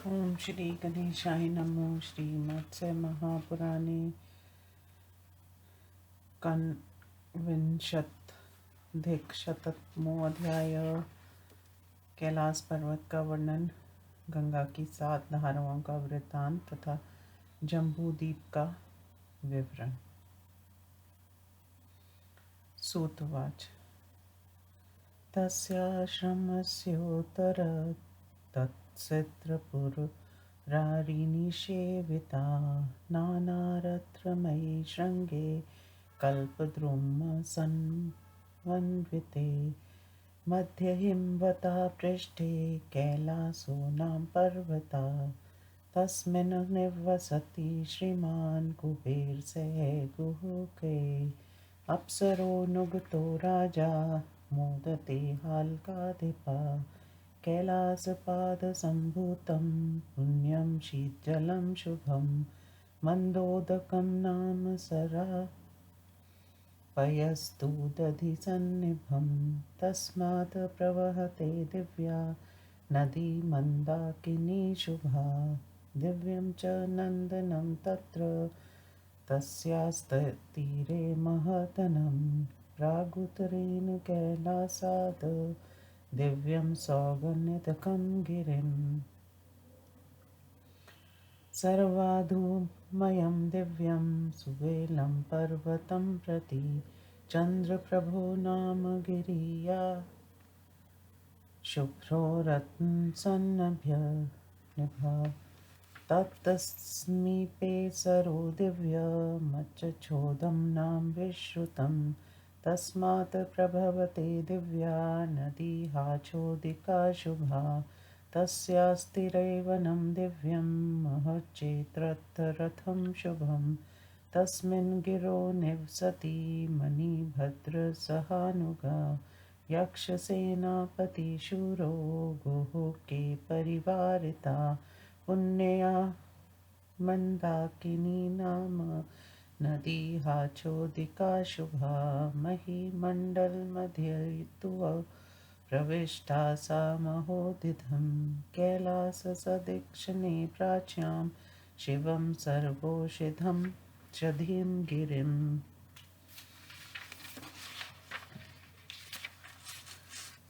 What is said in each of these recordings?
ओम श्री गणेशाय नमो। श्रीमत्स्य महापुराणे कण्विंशत्यधिकशतमोऽध्याय। कैलाश पर्वत का वर्णन, गंगा की 7 धाराओं का वृत्तांत तथा जम्बू द्वीप का विवरण। सूतवाच। तस्याश्रमस्योत्तर तत्सिद्रपुरारिनिषेविता नानारत्नमयी शृङ्गे कल्पद्रुमसमन्विते मध्ये हिमवता पृष्ठे कैलासो नाम पर्वता तस्मिन् निवसति श्रीमान् कुबेरस्य गुह्यके अप्सरो नुगतो राजा मोदते हाल्काधिपा कैलासपादसम्भूतं पुण्यं शीतजलं शुभं मन्दोदकं नाम पयस्तु दधिसन्निभं तस्मात् प्रवहते दिव्या नदी मन्दाकिनी शुभा दिव्यं च नन्दनं तत्र तस्यास्तीरे महतनं प्रागुत्तरेण कैलासात् दिव्यं सौगन्धकं गिरिम् सर्वाधुमयं दिव्यं सुवेलं पर्वतं प्रति चन्द्रप्रभो नाम गिरिया शुभ्रो रत्नसन्नभा तत्समीपे सरो दिव्यमच्चोदं नाम विश्रुतं तस्मात् प्रभवते दिव्या नदी हाचोदिका शुभा तस्यास्तिरैवनं दिव्यं महच्चेत्ररथं शुभं तस्मिन् गिरौ निवसति मणिभद्रसहानुगा यक्षसेनापतिशूरो गुहुके परिवारिता पुण्या मन्दाकिनी नाम नदी हाचोदिका शुभा महीमण्डलमध्येतु प्रविष्टा सा महोदितं कैलाससदक्षिणे प्राच्यां शिवं सर्वोषिधं षधीं गिरिम्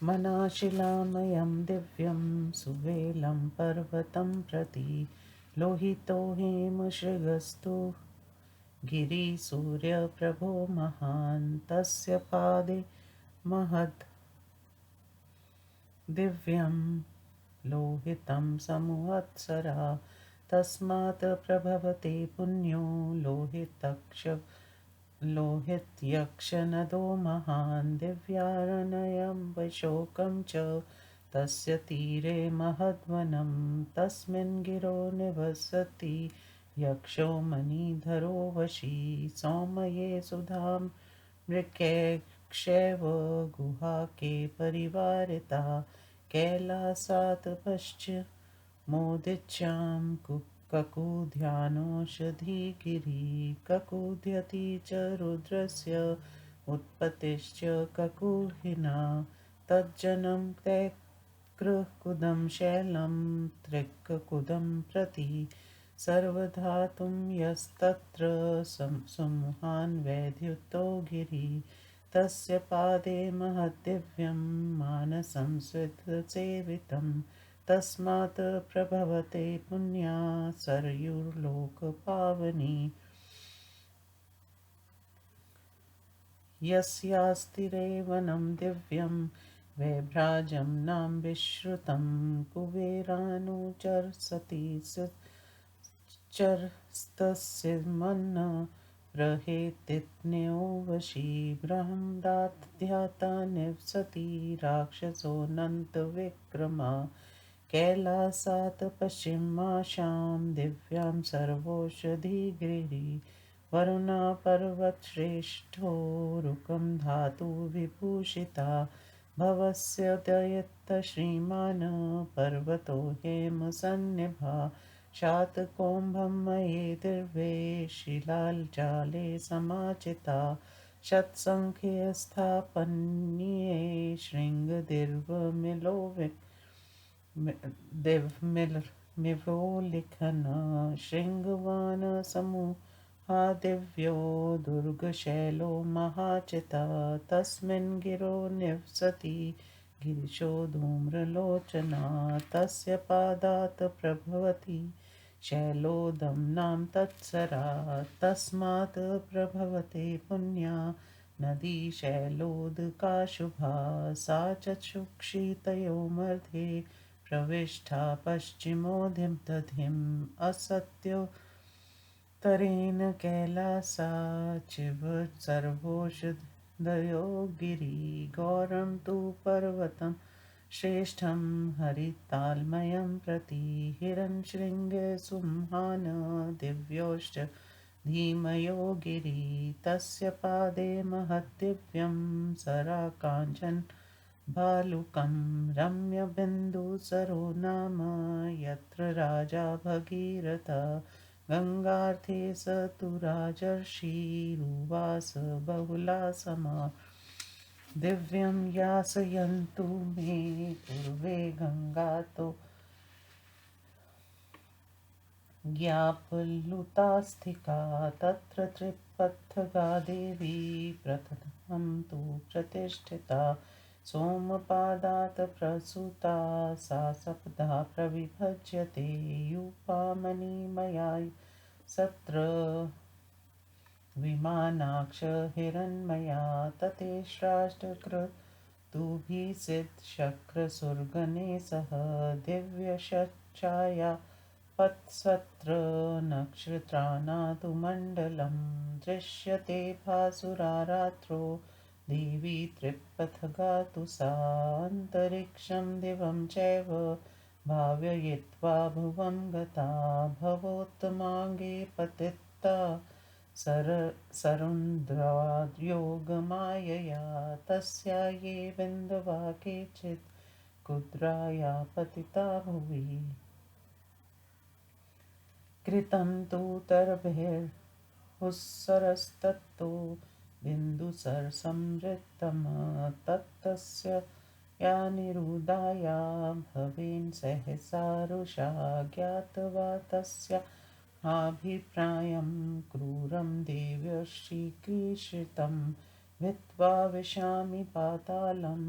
मनाशिलामयं दिव्यं सुवेलं पर्वतं प्रति लोहितो हेमशृगस्तु गिरिसूर्यप्रभो महान् तस्य पादे महद् दिव्यं लोहितं संवत्सरा तस्मात् प्रभवते पुण्यो लोहित्यक्षनदो महान् दिव्यारण्यं वशोकं च तस्य तीरे महद्वनं तस्मिन् गिरौ निवसति यक्षो मणिधरो वशी सौम्ये सुधां मृगैक्षैव गुहाके परिवारिता कैलासात् पश्चिमोदीच्यां ककुध्यानौषधिगिरिः ककुध्यति च रुद्रस्य उत्पत्तिश्च ककुहिना तज्जनं तैकृकुदं शैलं त्रिककुदं प्रति सर्वधातुं यस्तत्र सुमुहान् वैद्युतो गिरिः तस्य पादे महद्दिव्यं मानसं स्विद्सेवितं तस्मात् प्रभवते पुण्या सरयुर्लोकपावनी यस्यास्तिरे वनं दिव्यं वैभ्राजं नाम विश्रुतं कुबेरानुचरसति चरस्तस्य मन्न रहेतिन्यो वशी ब्रह्मदाध्याता निवसति राक्षसोऽनन्तविक्रमा कैलासात् पश्चिमाशां दिव्यां सर्वौषधिगिरिः वरुणा पर्वतश्रेष्ठो रुकं धातुविभूषिता भवस्य दयित श्रीमान् पर्वतो हेमसन्निभा शातकौम्भमये दिव्ये शिलाजाले समाचिता शतसङ्ख्ये स्थापन्ये शृङ्गदिर्वमिलो विवोलिखन शृङ्गवान समूहा दिव्यो दुर्गशैलो महाचिता तस्मिन् गिरो निवसति गिरिशो धूम्रलोचना तस्य पादात् प्रभवति शैलोदम्नां तत्सरा तस्मात् प्रभवते पुण्या नदी शैलोदका शुभा सा च शुक्षितयो मध्ये प्रविष्टा पश्चिमोऽधिं दधिम् असत्यो तरेण कैलासाचिव सर्वोषधयो गिरिगौरं तु पर्वतं श्रेष्ठं हरितालमयं प्रति हिरण्यशृङ्गसुमहान दिव्योश्च धीमयो गिरि तस्य पादे महद्दिव्यं सराकाञ्चन भालुकं रम्यबिन्दुसरो नाम यत्र राजा भगीरथ गङ्गार्थे स तु राजर्षिरुवास बहुला समा दिव्यं यासयन्तु मे पूर्वे गङ्गातो ज्ञापलुतास्थिका तत्र त्रिपथगा देवी प्रथमं तु प्रतिष्ठिता सोमपादात् प्रसूता सा सप्तधा प्रविभज्यते यूपामणिमया सत्र विमानाक्ष हिरण्मया ततेष्ट्राष्टक्रतुभिसिद्धशक्रसुरगणे सह दिव्यशଯ୍याया पत्सत्र नक्षत्राणातुमण्डलं दृश्यते भासुरारात्रो देवी त्रिपथगा तु सा अन्तरिक्षं दिवं चैव भावयित्वा भुवं गता भवोत्तमाङ्गे पतिता सरुन्द्राद्योगमायया तस्या ये बिन्दवा केचित् कुद्राया पतिता भुवि कृतं तु तरभिर्हुस्सरस्तत्तो बिन्दुसरसंवृत्तं तत्तस्य या निरुदाया भवेन् सहसा रुषा ज्ञात्वा तस्याभिप्रायं क्रूरं देव्यश्रीकृषितं भित्त्वा विशामि पातालं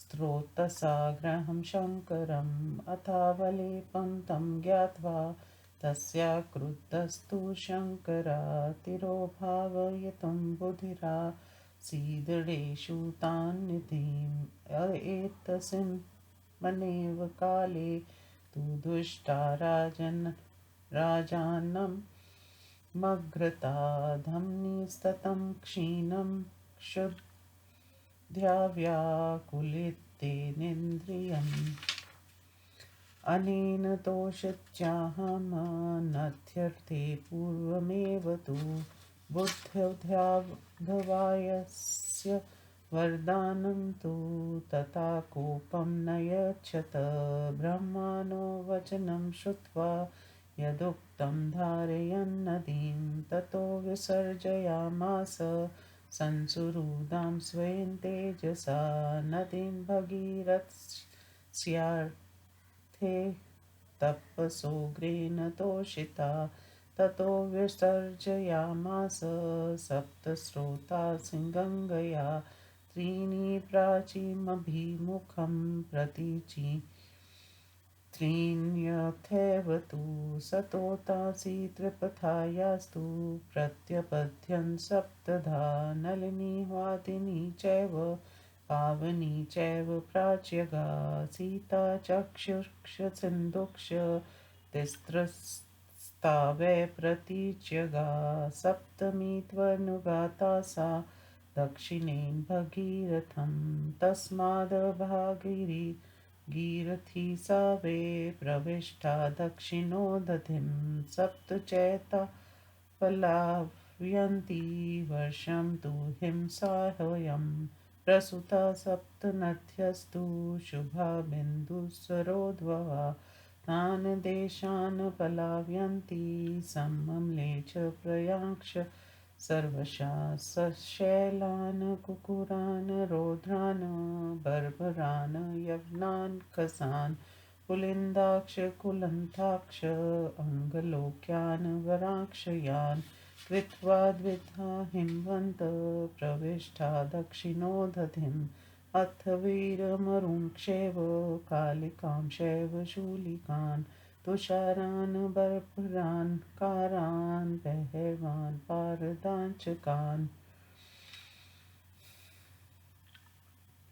स्रोतसाग्रहं शङ्करम् अथावलेपं तं ज्ञात्वा तस्या क्रुद्धस्तु शङ्करातिरोभावयितुं बुधिरा सीदृढेषु तान्निधिम् एतस्मिन् मनेव काले तु दुष्टा राजानं मग्रता धम्निस्ततं क्षीणं क्षुद्ध्याव्याकुलितेनेन्द्रियम् अनेन तोषत्याहमनर्थ्यर्थे पूर्वमेव तु बुद्ध्युद्धावयस्य वरदानं तु तथा कोपं न यच्छत ब्रह्मणो वचनं श्रुत्वा यदुक्तं धारयन्नदीं ततो विसर्जयामास संसुहृदां स्वयं तेजसा नदीं भगीरथस्यार्थे तपसोग्रेण तोषिता ततो विसर्जयामास सप्तस्रोतासि गङ्गया त्रीणि प्राचीमभिमुखं प्रतीचि त्रीण्यथैव तु सतोतासि त्रिपथायास्तु प्रत्यपद्यन् सप्तधा नलिनी वादिनी चैव पावनी चैव प्राच्यगा सीता चक्षुर्क्ष तिस्रस्तावै प्रतीच्यगा सप्तमी त्वनुगाता सा दक्षिणेन भगीरथं तस्माद्भागिरी गीरथी सा वे प्रविष्टा दक्षिणो दधिं सप्त चैता पलावयन्ती वर्षं तु हिंसाह्वयं प्रसुता सप्तनद्यस्तु शुभा बिन्दुसरोद्भवा तान् देशान् पलावयन्ती सममले च प्रयाक्ष सर्वशा सशैलान् कुकुरान् रौद्रान् बर्बरान् यवनान् कसान् पुलिन्दाक्ष कुलन्ताक्ष अङ्गलोक्यान् वराक्षयान् कृत्वा द्विधा हिमवन्त प्रविष्टा दक्षिणोदधिम् अथ वीरमरुङ्क्षेव कालिकांशैव शूलिकान् तुषारान् बर्बरान् कारान् बहवान् पारदाञ्चकान्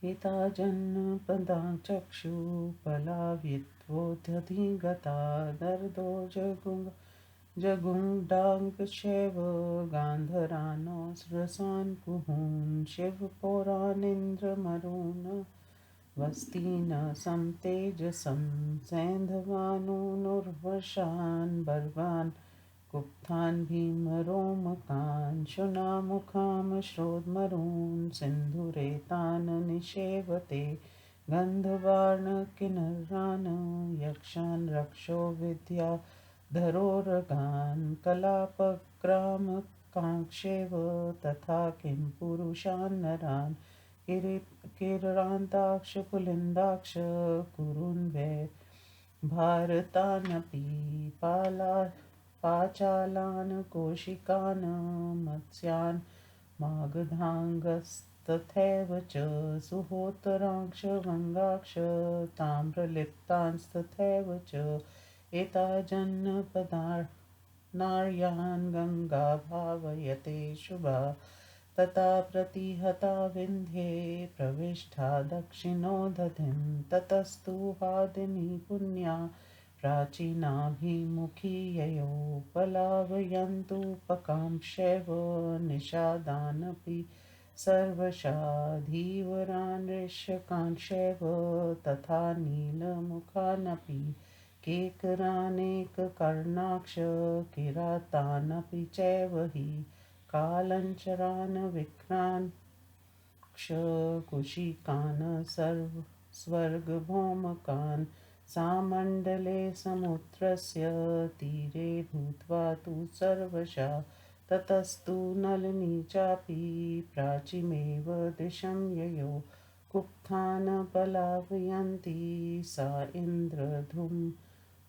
हिता जन्मपदाचक्षुपलावित्वोदधिगता दर्दो जगुण्डाङ्गशैव गान्धरानोऽस्रसान् कुहून् शिवपुराणेन्द्रमरुन् वस्तीन समतेजसं सैन्धवानुर्वशान् बर्वान् गुप्तान् भीमरोमकान् शुनामुखामश्रोद्मरून् सिन्धुरेतान् निषेवते गन्धवार्णकिन्नरान् यक्षान् रक्षो विद्याधरोरगान् कलापग्रामकाङ्क्षेव तथा किं पुरुषान् नरान् किरान्ताक्ष पुलिन्दाक्ष कुरुन् वै भारतानपि पाचालान् कौशिकान् मत्स्यान् मागधांगस्तथैव च सुहोतरांश वंगाक्ष ताम्रलिप्तांस्तथैव च एता जन्नपदार्णार्यान् गङ्गा भावयते शुभा तथा प्रतिहता विन्ध्ये प्रविष्टा दक्षिणोदधिं ततस्तु वादिनी पुण्या प्राचीनाभिमुखी ययो पलावयन्तु पकांक्षैव निषादानपि सर्वशा धीवरानृष्यकांक्षैव तथा नीलमुखानपि केकरानेककर्णाक्ष किरातानपि चैव हि कालञ्चरान् विक्रान् क्षकुशिकान् स्वर्गभौमकान् सामण्डले समुद्रस्य तीरे भूत्वा तु सर्वशा ततस्तु नलिनी चापि प्राचीमेव दिशं ययो कुप्थान् पलावयन्ती सा इन्द्रधुम्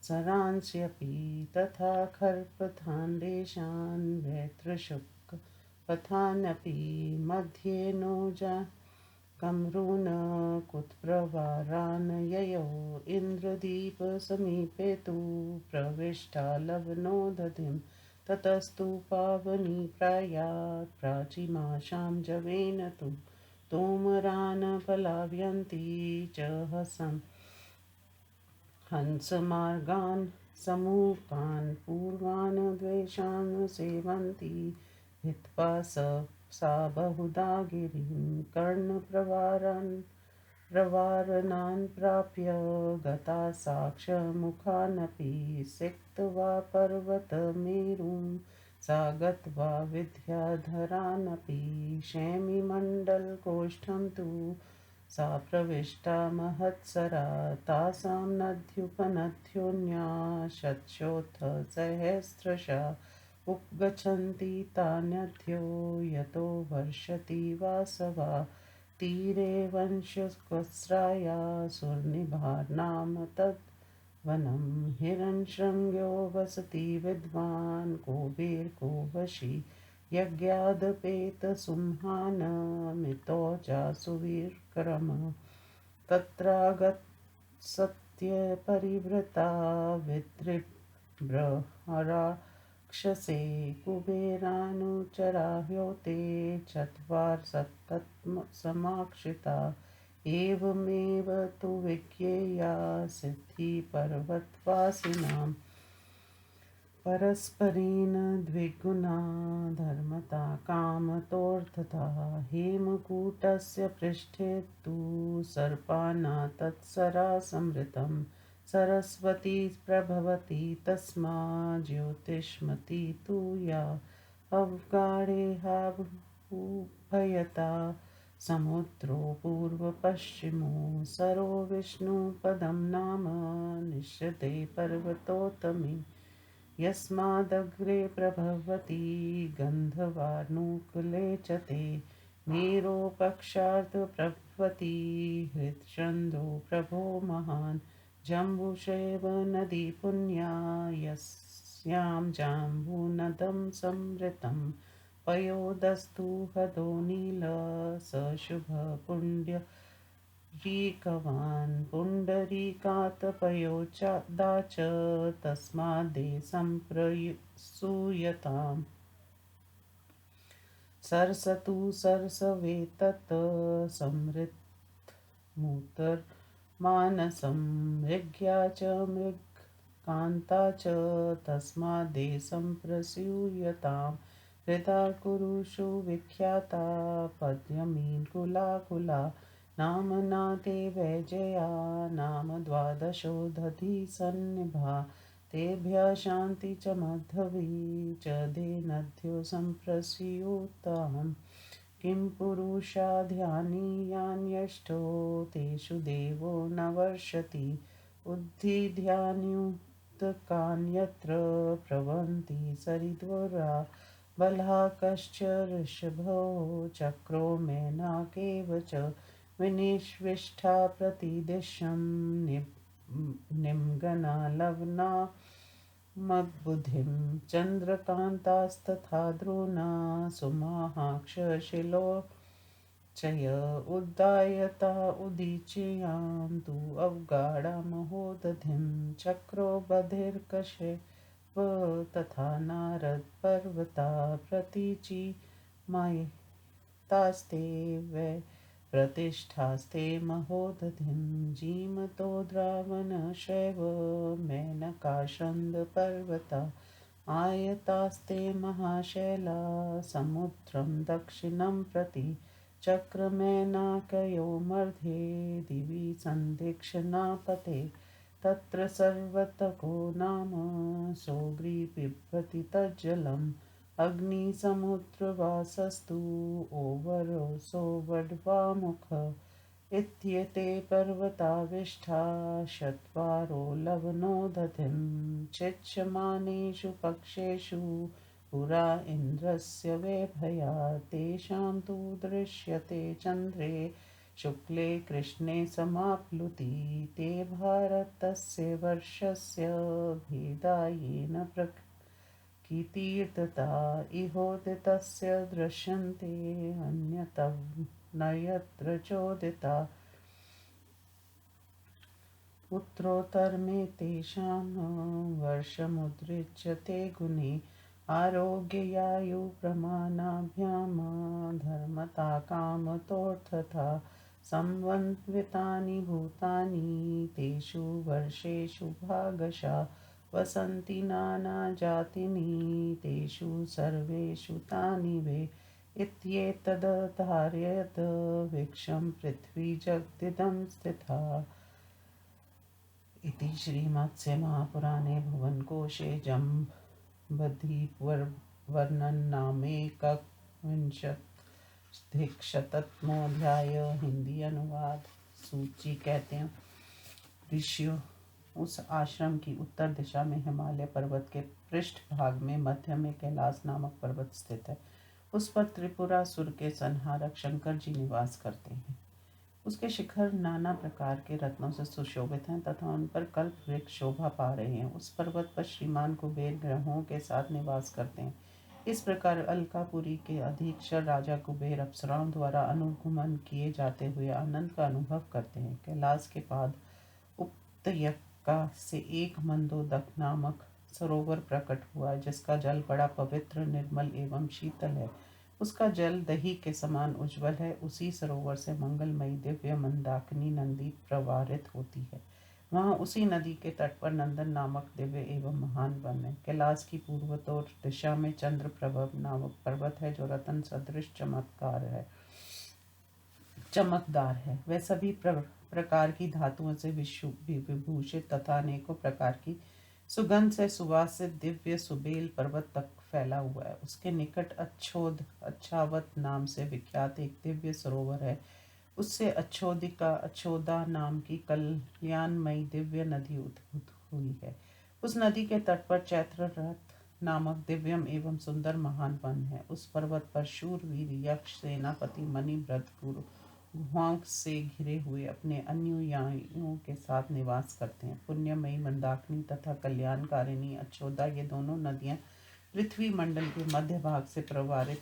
सरांस्यपि तथा खर्पथान् देशान् वैत्रशुक्पथानपि मध्ये नो कमरून् कुत्प्रवारान् ययो इन्द्रदीपसमीपे तु प्रविष्टा लवणोदधिं ततस्तु पावनी प्रायात् प्राचीमाशां जवेन तु तोमरान् पलावयन्ती च हंसमार्गान् समूहान् पूर्वान् द्वेषान् सेवन्ती भित्त्वा सा बहुधा गिरिं प्रवारणान् प्राप्य गता साक्षमुखानपि सिक्त्वा पर्वतमेरुं सा गत्वा विद्याधरानपि शैमिमण्डलगोष्ठं तु सा प्रविष्टा महत्सरा तासां नद्युपनद्योन्या शतशोऽथ सहस्रशा उपगच्छन्ति तान्यध्यो यतो वर्षति वासवा तीरे वंशस्कस्राया सुरनिभार्नाम तद्वनं हिरण्यशृङ्गो वसति विद्वान् को वशी यज्ञादपेतसुंहानमितोजासुवीरकरम् तत्रागतसत्यपरिवृता विदृढराक्षसे कुबेरानुचराह्योते चत्वारसप्तत्समाक्षिता एवमेव तु विज्ञेया सिद्धिपर्वतवासिनाम् परस्परेण द्विगुणा धर्मता कामतोऽर्थता हेमकूटस्य पृष्ठे तु सर्पाणा तत्सरासमृतं सरस्वती प्रभवति तस्मा ज्योतिष्मती तु या अवगाढेहाभयता समुद्रो पूर्वपश्चिमो सरो विष्णुपदं नाम निश्यते पर्वतोत्तमे यस्मादग्रे प्रभवति गन्धवार्णुकुले च ते मेरोपक्षात् प्रभवति हृत्छन्दो प्रभो महान् जम्बूषैव नदी पुण्या यस्यां जाम्बूनदं संवृतं पयोदस्तु हदो नील स शुभपुण्डरीकवान् पुण्डरीकात् पयोदाच तस्माद्देशं प्रसूयताम् सरसतु सरसवेतत् समृद्धमुत्तरमानसं मृग्या च मृगकान्ता च तस्माद्देशं प्रसूयतां हृदा कुरुषु विख्याता पद्यमीनकुलाकुला नाम्ना ते वैजया नाम द्वादशो दधि सन्निभा तेभ्यः शान्ति च माधवी च देनद्यो सम्प्रस्यूताम् किं पुरुषा ध्यानीयान्यष्टो तेषु देवो न वर्षति उद्धिध्यानयुक्तकान्यत्र प्रभवन्ति सरिद्वरा बलः कश्च ऋषभो चक्रो मेनाकेव च विनिष्विष्टा प्रतिदिशं निम्गना लवना मद्बुद्धिं चन्द्रकान्तास्तथा द्रोणा सुमाहाक्षशिलोचय उद्दायता उदीचयां तु अवगाढा महोदधिं चक्रो बधिर्कश्यप तथा नारद पर्वता प्रतीचि मायितास्ते वै प्रतिष्ठास्ते महोदधिं जीमतो द्रावणशैव मेनकाशन्दपर्वता आयतास्ते महाशैला समुद्रं दक्षिणं प्रति चक्रमेनाकयो मध्ये दिवि सन्दिक्षणापते तत्र सर्वतको नाम सौग्रीबिभ्रति तज्जलम् अग्निसमुद्रवासस्तु ओवरोऽसो वड्वामुख इत्येते पर्वताविष्ठा चत्वारो लवणो दधिं चिच्यमानेषु पक्षेषु पुरा इन्द्रस्य वैभया तेषां तु दृश्यते चन्द्रे शुक्ले कृष्णे समाप्लुति ते भारतस्य वर्षस्य भेदायेन कीर्तिता इहोदितस्य दृश्यन्ते अन्यत्र चोदिता उत्तरोत्तरमे तेषां वर्षमुद्रिच्यते गुणे आरोग्यायुप्रमाणाभ्यां धर्मता कामतोऽर्थता संवन्वितानि भूतानि तेषु वर्षेषु भागशः वसन्ति नानाजातीनि तेषु सर्वेषु तानि वे इत्येतदधारयत् वीक्षं पृथ्वी जगदिदं स्थिता इति श्रीमत्स्यमहापुराणे भुवनकोशे जम्बूद्वीपवर्णननामैकविंशतिशतमोऽध्याय हिंदी अनुवाद। सूची कहते हैं ऋषियों उस आश्रम की उत्तर दिशा में हिमालय पर्वत के पृष्ठ भाग में मध्य में कैलाश नामक पर्वत स्थित है। उस पर त्रिपुरासुर के संहारक शंकर जी निवास करते हैं। उसके शिखर नाना प्रकार के रत्नों से सुशोभित हैं तथा उन पर कल्प वृक्ष शोभा पा रहे हैं। उस पर्वत पर श्रीमान कुबेर ग्रहों के साथ निवास करते हैं। इस प्रकार अलकापुरी के अधीक्षर राजा कुबेर अप्सराओं द्वारा अनुगमन किए जाते हुए आनंद का अनुभव करते हैं। कैलाश के बाद उपत्यका से एक मंदोदक नामक सरोवर प्रकट हुआ जिसका जल बड़ा पवित्र निर्मल एवं शीतल है। उसका जल दही के समान उज्जवल है। उसी सरोवर से मंगलमयी दिव्य मंदाकिनी नदी प्रवाहित होती है। वहाँ उसी नदी के तट पर नंदन नामक दिव्य एवं महान वन है। कैलाश की पूर्वोत्तर दिशा में चंद्र प्रभव नामक पर्वत है जो रतन सदृश चमकदार है। वह सभी प्रकार की धातुओं से विभूषित तथा अनेकों प्रकार की सुगंध से सुवासित दिव्य सुबेल पर्वत तक फैला हुआ है। उसके निकट अच्छावत नाम से विख्यात एक दिव्य सरोवर है। उससे अच्छोदा नाम की कल्याणमयी दिव्य नदी उद्भूत हुई है। उस नदी के तट पर चैत्ररथ नामक दिव्यम एवं सुंदर महान वन है। उस पर्वत पर शूरवीर यक्ष सेनापति मणिभद्र गुहाओं से घिरे हुए अपने अनुयायियों के साथ निवास करते हैं। पुण्यमयी मंदाकिनी तथा कल्याणकारिणी अच्चोदा, ये दोनों नदियां पृथ्वी मंडल के मध्य भाग से प्रवाहित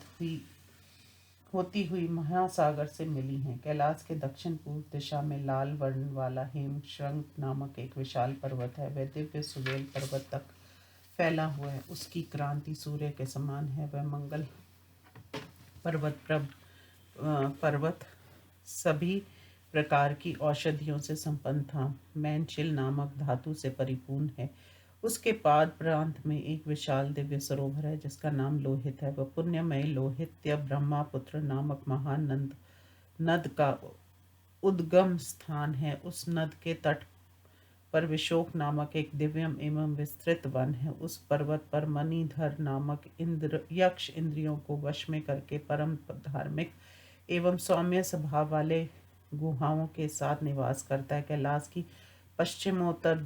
होती हुई महासागर से मिली हैं। कैलाश के दक्षिण पूर्व दिशा में लाल वर्ण वाला हेमशृंग नामक एक विशाल पर्वत है। वह दिव्य सुवेल पर्वत तक फैला हुआ है। उसकी क्रांति सूर्य के समान है। वह मंगल पर्वत सभी प्रकार की औषधियों से संपन्न था। मैनचिल नामक धातु से परिपूर्ण है। उसके पाद प्रांत में एक विशाल दिव्य सरोवर है जिसका नाम लोहित है। वह पुण्यमय लोहित्य ब्रह्मपुत्र नामक महान नद का उद्गम स्थान है। उस नद के तट पर विशोक नामक एक दिव्यम एवं विस्तृत वन है। उस पर्वत पर मणिधर नामक यक्ष इंद्रियों को वश में करके परम धार्मिक एवं सौम्य स्वभाव वाले गुहाओं के साथ निवास करता है। कैलाश की पश्चिमोत्तर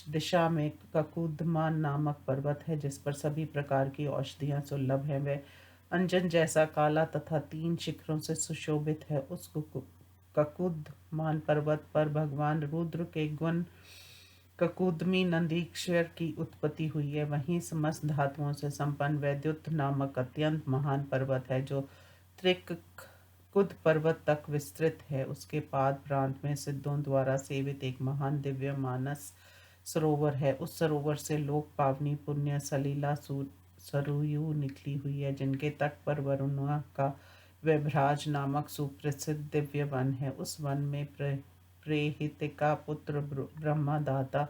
दिशा में ककुदमान नामक पर्वत है जिस पर सभी प्रकार की औषधियां सुलभ हैं। वह अंजन जैसा काला तथा 3 शिखरों से सुशोभित है। उस ककुदमान पर्वत पर भगवान रुद्र के गण ककुदमी नंदीश्वर की उत्पत्ति हुई है। वहीं समस्त धातुओं से संपन्न वैद्युत नामक अत्यंत महान पर्वत है जो त्रिकुद पर्वत तक विस्तृत है। उसके पाद प्रांत में सिद्धों द्वारा सेवित एक महान दिव्य मानस सरोवर है। उस सरोवर से लोक पावनी पुण्य सलीला सरयू निकली हुई है जिनके तट पर वरुणा का वैभराज नामक सुप्रसिद्ध दिव्य वन है। उस वन में प्रेहितिका पुत्र ब्रह्मदाता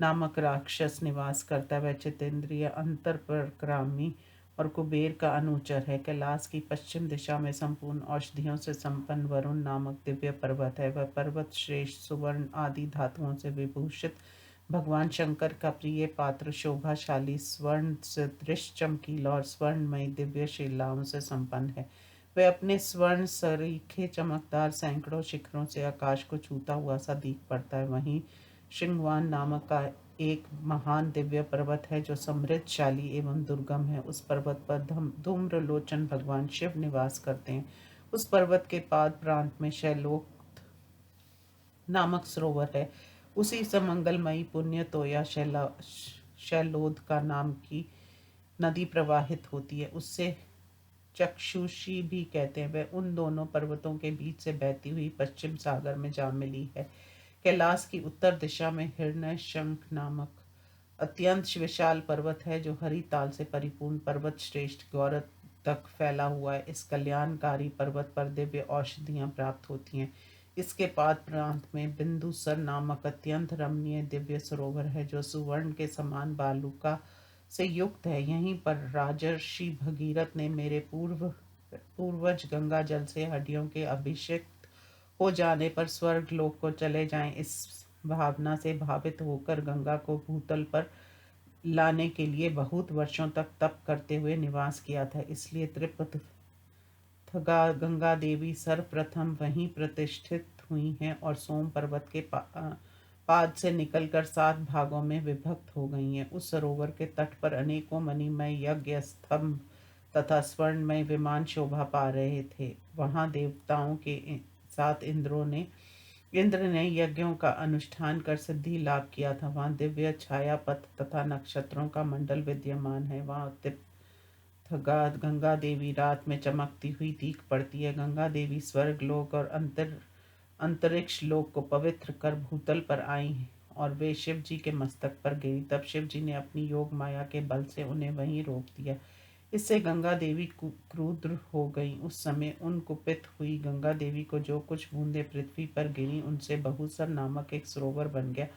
नामक राक्षस निवास करता। वह चितेंद्रिय अंतर परक्रामी और कुबेर का अनुचर है। कैलाश की पश्चिम दिशा में संपूर्ण औषधियों से संपन्न वरुण नामक दिव्य पर्वत है। वह पर्वत श्रेष्ठ सुवर्ण आदि धातुओं से विभूषित भगवान शंकर का प्रिय पात्र शोभाशाली स्वर्ण सदृश चमकीला और स्वर्णमय दिव्य शिलाओं से संपन्न है। वह अपने स्वर्ण सरीखे चमकदार सैकड़ों शिखरों से आकाश को छूता हुआ सा दीख पड़ता है। वहीं श्रृंगवान नामक का एक महान दिव्य पर्वत है जो समृद्धशाली एवं दुर्गम है। उस पर्वत पर धूम्रलोचन भगवान शिव निवास करते हैं। उस पर्वत के पाद प्रांत में शैलोक नामक सरोवर है। उसी समंगलमयी पुण्य तोया शैलोद का नाम की नदी प्रवाहित होती है। उससे चक्षुषी भी कहते हैं। वह उन दोनों पर्वतों के बीच से बहती हुई पश्चिम सागर में जा मिली है। कैलाश की उत्तर दिशा में हिरण्य शंख नामक अत्यंत विशाल पर्वत है जो हरि ताल से परिपूर्ण पर्वत श्रेष्ठ गौरव तक फैला हुआ है। इस कल्याणकारी पर्वत पर दिव्य औषधियां प्राप्त होती हैं। इसके पाद प्रांत में बिंदुसर नामक अत्यंत रमणीय दिव्य सरोवर है जो सुवर्ण के समान बालुका से युक्त है। यहीं पर राजर्षि भगीरथ ने मेरे पूर्वज गंगा जल से हड्डियों के अभिषेक हो जाने पर स्वर्ग लोक को चले जाएं, इस भावना से भावित होकर गंगा को भूतल पर लाने के लिए बहुत वर्षों तक तप करते हुए निवास किया था। इसलिए त्रिपथगा गंगा देवी सर्वप्रथम वहीं प्रतिष्ठित हुई हैं और सोम पर्वत के पाद से निकलकर 7 भागों में विभक्त हो गई हैं। उस सरोवर के तट पर अनेकों मणिमय यज्ञ स्तंभ तथा स्वर्णमय विमान शोभा पा रहे थे। वहां देवताओं के साथ इंद्र ने यज्ञों का अनुष्ठान कर सिद्धि लाभ किया था। वहां दिव्य छाया पथ तथा नक्षत्रों का मंडल विद्यमान है। वहां गंगा देवी रात में चमकती हुई दीख पड़ती है। गंगा देवी स्वर्ग लोक और अंतरिक्ष लोक को पवित्र कर भूतल पर आई और वे शिव जी के मस्तक पर गिरी। तब शिव जी ने अपनी योग माया के बल से उन्हें वहीं रोक दिया। इससे गंगा देवी क्रुद्र हो गई। उस समय उन कुपित हुई गंगा देवी को जो कुछ बूंदे पृथ्वी पर गिरी उनसे बहुसर नामक एक सरोवर बन गया।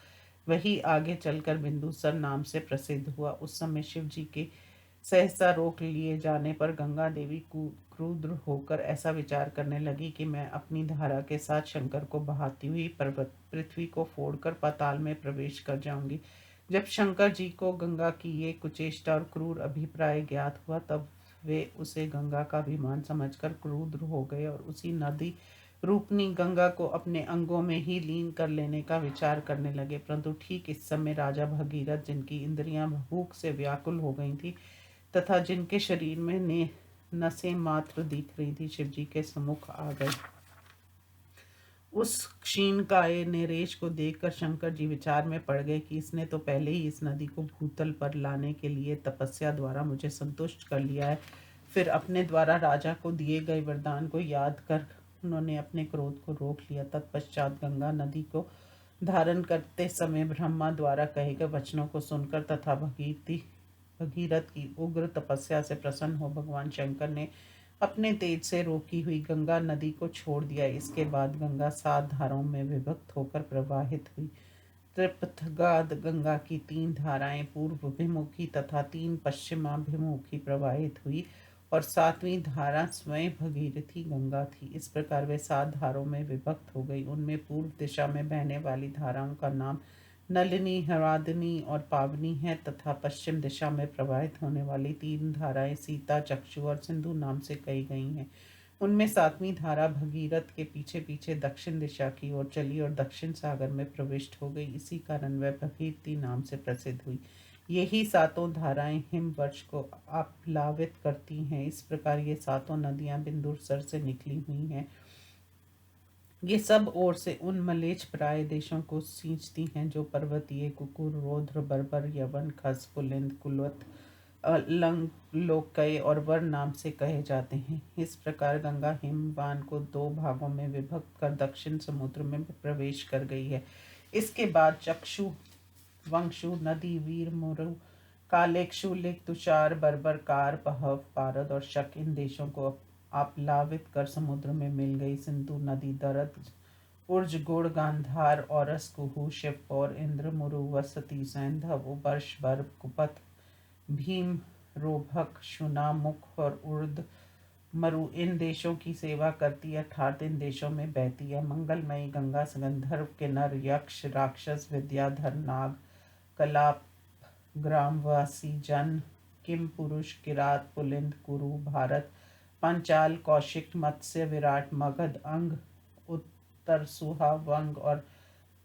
वही आगे चलकर बिंदुसर नाम से प्रसिद्ध हुआ। उस समय शिव जी के सहसा रोक लिए जाने पर गंगा देवी क्रुद्र होकर ऐसा विचार करने लगी कि मैं अपनी धारा के साथ शंकर को बहाती हुई पृथ्वी को फोड़कर पाताल में प्रवेश कर जाऊंगी। जब शंकर जी को गंगा की ये कुचेष्टा और क्रूर अभिप्राय ज्ञात हुआ तब वे उसे गंगा का अभिमान समझकर क्रुद्र हो गए और उसी नदी रूपनी गंगा को अपने अंगों में ही लीन कर लेने का विचार करने लगे। परंतु ठीक इस समय राजा भगीरथ, जिनकी इंद्रियां भूख से व्याकुल हो गई थी तथा जिनके शरीर में नसें मात्र दिख रही थी, शिवजी के सम्मुख आ गए। उस क्षीणकाय नरेश को देखकर शंकर जी विचार में पड़ गए कि इसने तो पहले ही इस नदी को भूतल पर लाने के लिए तपस्या द्वारा मुझे संतुष्ट कर लिया है। फिर अपने द्वारा राजा को दिए गए वरदान को याद कर उन्होंने अपने क्रोध को रोक लिया। तत्पश्चात गंगा नदी को धारण करते समय ब्रह्मा द्वारा कहे गए वचनों को सुनकर तथा भगीरथ की उग्र तपस्या से प्रसन्न हो भगवान शंकर ने अपने तेज से रोकी हुई गंगा नदी को छोड़ दिया। इसके बाद गंगा 7 धाराओं में विभक्त होकर प्रवाहित हुई। त्रिपथगाद गंगा की 3 धाराएं पूर्वाभिमुखी तथा 3 पश्चिमाभिमुखी प्रवाहित हुई और 7वीं धारा स्वयं भगीरथी गंगा थी। इस प्रकार वे 7 धाराओं में विभक्त हो गई। उनमें पूर्व दिशा में बहने वाली धाराओं का नाम नलिनी, हरादिनी और पावनी है तथा पश्चिम दिशा में प्रवाहित होने वाली 3 धाराएं सीता, चक्षु और सिंधु नाम से कही गई हैं। उनमें 7वीं धारा भगीरथ के पीछे पीछे दक्षिण दिशा की ओर चली और दक्षिण सागर में प्रविष्ट हो गई। इसी कारण वह भगीरथी नाम से प्रसिद्ध हुई। यही 7 धाराएं हिमवर्ष को आप्लावित करती हैं। इस प्रकार ये 7 नदियां बिंदुसर से निकली हुई हैं। ये सब ओर से उन मलेच्छ प्राय देशों को सींचती हैं जो पर्वतीय कुकुर, रौद्र, बर्बर, यवन, खस, पुलिंद, कुलवत, लंग, लोकय और वर नाम से कहे जाते हैं। इस प्रकार गंगा हिमवान को 2 भागों में विभक्त कर दक्षिण समुद्र में प्रवेश कर गई है। इसके बाद चक्षु, वंशु, नदी, वीर, मुरु, कालेक्षु, लिक, तुषार, बर्बर, कार, पहव, पारद और शक इन देशों को आप्लावित कर समुद्र में मिल गई। सिंधु नदी दरद, उर्ज, गुड़, गांधार, औरस, कुहू, शिवपौर, इंद्र, मुरु, वसती, सैंधव, उपर्ष, बर, कुपथ, भीम, रोभक, शुना, मुख और उर्द मरु इन देशों की सेवा करती है अर्थात इन देशों में बहती है। मंगलमयी गंगा गंधर्व, किन्नर, यक्ष, राक्षस, विद्याधर, नाग, कलाप, ग्रामवासी जन, किम पुरुष, किरात, पुलिंद, कुरु, भारत, पंचाल, कौशिक, मत्स्य, विराट, मगध, अंग, उत्तर सुहा, वंग और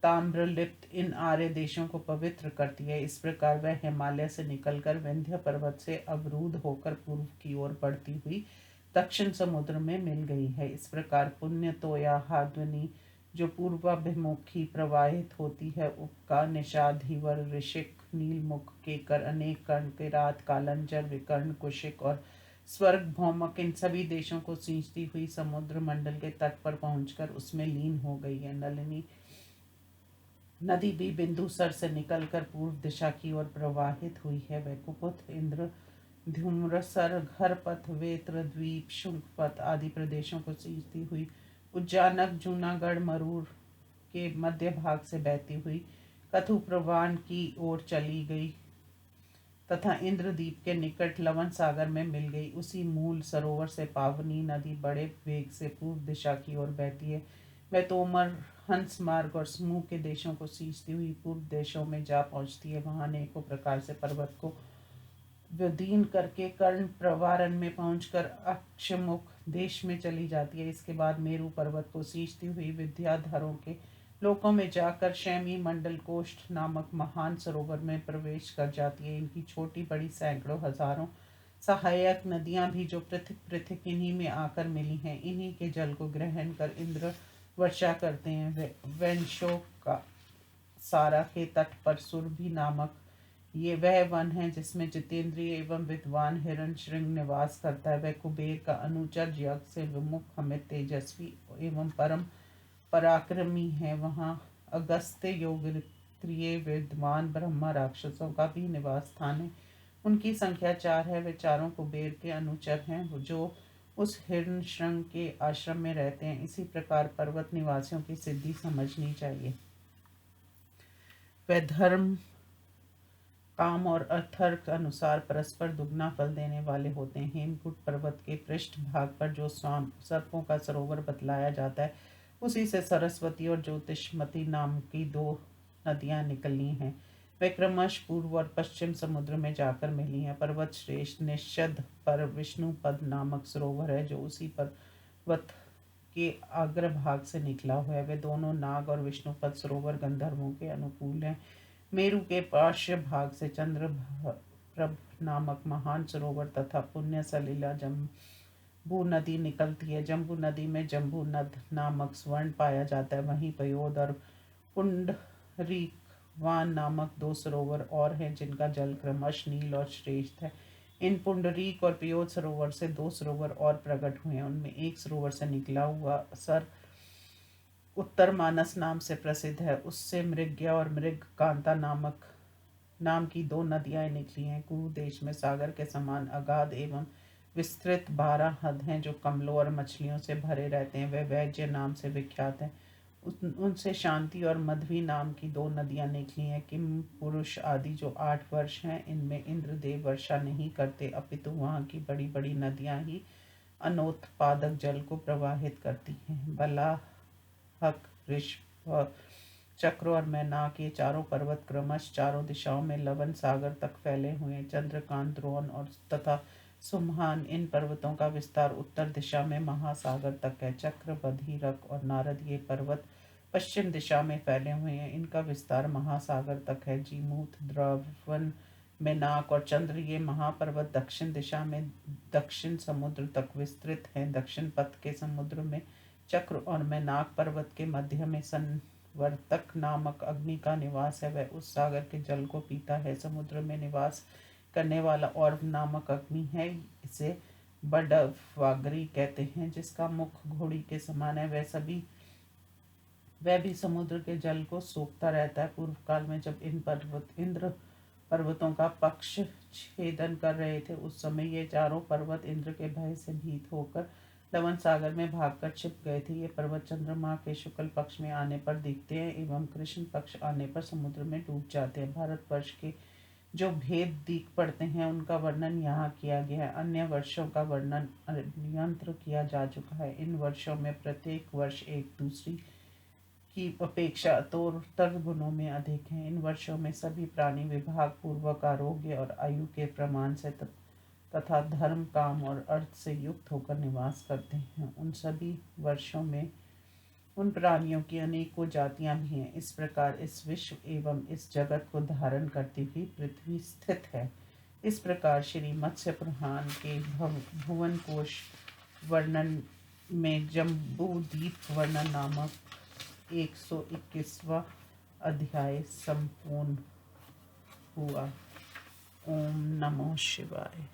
ताम्रलिप्त इन आर्य देशों को पवित्र करती है। इस प्रकार वह हिमालय से निकलकर विंध्य पर्वत से अवरुद्ध होकर पूर्व की ओर बढ़ती हुई दक्षिण समुद्र में मिल गई है। इस प्रकार पुण्य तोया, हाद्वनी जो पूर्वाभिमुखी प्रवाहित होती है, उपका, निषाद, धीवर, ऋषिक, नीलमुख, केकर, अनेक कर्ण, किरात, कालंजर, विकर्ण, कुशिक और स्वर्ग भौमक इन सभी देशों को सींचती हुई समुद्र मंडल के तट पर पहुंचकर उसमें लीन हो गई है। नलिनी नदी भी बिंदुसर से निकलकर पूर्व दिशा की ओर प्रवाहित हुई है। वह कुपुथ, इंद्र, धूम्रसर, घरपथ, वेत्र, द्वीप, शुंगपथ आदि प्रदेशों को सींचती हुई उज्जानक, जूनागढ़, मरूर के मध्य भाग से बहती हुई कथु प्रवान की ओर चली गई तथा इंद्रद्वीप के निकट लवन सागर में मिल गई। उसी मूल सरोवर से पावनी नदी बड़े वेग से पूर्व दिशा की ओर बहती है। वह तोमर, हंस मार्ग और समूह के देशों को सींचती हुई पूर्व देशों में जा पहुंचती है। वहां अनेकों प्रकार से पर्वत को विदीन करके कर्ण प्रवारण में पहुंचकर अक्षमुख देश में चली जाती है। इसके बाद मेरु पर्वत को सींचती हुई विद्याधरों के लोकों में जाकर शैमी मंडल कोष्ठ नामक महान सरोवर में प्रवेश कर जाती है। इनकी छोटी बड़ी सैकड़ों हजारों सहायक नदियां भी जो पृथक पृथक इन्हीं में आकर मिली हैं, इन्हीं के जल को ग्रहण कर इंद्र वर्षा करते हैं। वैंशों का सारा के तट पर सुरभि नामक ये वह वन है जिसमें जितेंद्रिय एवं विद्वान हिरण श्रृंग निवास करता है। वह कुबेर का अनुचर, यज्ञ से विमुख, अमित तेजस्वी एवं परम पराक्रमी है। वहाँ अगस्त्य योगक्रिय विद्वान ब्रह्मा राक्षसों का भी निवास स्थान है। उनकी संख्या 4 है। वे चारों कुबेर के अनुचर हैं जो उस हिरण श्रृंग के आश्रम में रहते हैं। इसी प्रकार पर्वत निवासियों की सिद्धि समझनी चाहिए। वह धर्म, काम और अर्थर्क अनुसार परस्पर दुगना फल देने वाले होते हैं। हेमकूट पर्वत के पृष्ठ भाग पर जो सर्पों का सरोवर बतलाया जाता है, उसी से सरस्वती और ज्योतिषमती नाम की 2 नदियां निकली हैं। वे क्रमश पूर्व और पश्चिम समुद्र में जाकर मिली हैं। पर्वत श्रेष्ठ निषद पर विष्णुपद नामक सरोवर है जो उसी पर्वत के अग्रभाग से निकला हुआ है। वे दोनों नाग और विष्णुपद सरोवर गंधर्वों के अनुकूल हैं। मेरु के पार्श्व भाग से चंद्रप्रभ नामक महान सरोवर तथा पुण्य सलिला बू नदी निकलती है। जम्बू नदी में जम्बू नद नामक स्वर्ण पाया जाता है। वहीं पयोद और पुंडरीकवान नामक दो सरोवर और हैं जिनका जल क्रमश नील और श्रेष्ठ है। इन पुंडरीक और पयोद सरोवर से दो सरोवर और प्रकट हुए हैं। उनमें एक सरोवर से निकला हुआ सर उत्तर मानस नाम से प्रसिद्ध है। उससे मृग्या और मृग कांता नाम की दो नदियां निकली हैं। कुरु देश में सागर के समान अगाध एवं विस्तृत 12 हद हैं जो कमलों और मछलियों से भरे रहते हैं। वे वैज्य नाम से विख्यात हैं। उनसे शांति और मध्वी नाम की दो नदियां निकली हैं। किम पुरुष आदि जो 8 वर्ष हैं, इनमें इंद्रदेव वर्षा नहीं करते, अपितु वहाँ की बड़ी बड़ी नदियां ही अनोत्पादक जल को प्रवाहित करती हैं। बलाहक, ऋषभ, चक्र और मैनाक ये चारों पर्वत क्रमश चारों दिशाओं में लवन सागर तक फैले हुए हैं। चंद्रकांत, द्रोण और तथा सुम्हान इन पर्वतों का विस्तार उत्तर दिशा में महासागर तक है। चक्र, बधिरक और नारद ये पर्वत पश्चिम दिशा में फैले हुए हैं। इनका विस्तार महासागर तक है। जीमूत, द्रवन, मेनाक और चंद्र ये महापर्वत दक्षिण दिशा में दक्षिण समुद्र तक विस्तृत हैं। दक्षिण पथ के समुद्र में चक्र और मेनाक पर्वत के मध्य में संवर्तक नामक अग्नि का निवास है। वह उस सागर के जल को पीता है। समुद्र में निवास करने वाला और नामक अग्नि है। इसे बडवाग्री कहते हैं, जिसका मुख घोड़ी के समान है। वह भी समुद्र के जल को सोखता रहता है। पूर्व काल में जब इंद्र पर्वतों का पक्ष छेदन कर रहे थे, उस समय ये चारों पर्वत इंद्र के भय से भीत होकर लवन सागर में भागकर छिप गए थे। ये पर्वत चंद्रमा के शुक्ल पक्ष में आने पर दिखते हैं एवं कृष्ण पक्ष आने पर समुद्र में डूब जाते हैं। भारतवर्ष के जो भेद दिख पड़ते हैं उनका वर्णन यहाँ किया गया है। अन्य वर्षों का वर्णन यंत्र किया जा चुका है। इन वर्षों में प्रत्येक वर्ष एक दूसरी की अपेक्षा तोतर गुणों में अधिक है। इन वर्षों में सभी प्राणी विभाग पूर्वक आरोग्य और आयु के प्रमाण से तथा धर्म, काम और अर्थ से युक्त होकर निवास करते हैं। उन सभी वर्षों में उन प्राणियों की अनेकों जातियां भी हैं। इस प्रकार इस विश्व एवं इस जगत को धारण करती हुई पृथ्वी स्थित है। इस प्रकार श्री मत्स्य पुराण के भुवन कोश वर्णन में जम्बूद्वीप वर्णन नामक 121वां अध्याय संपूर्ण हुआ। ओम नमो शिवाय।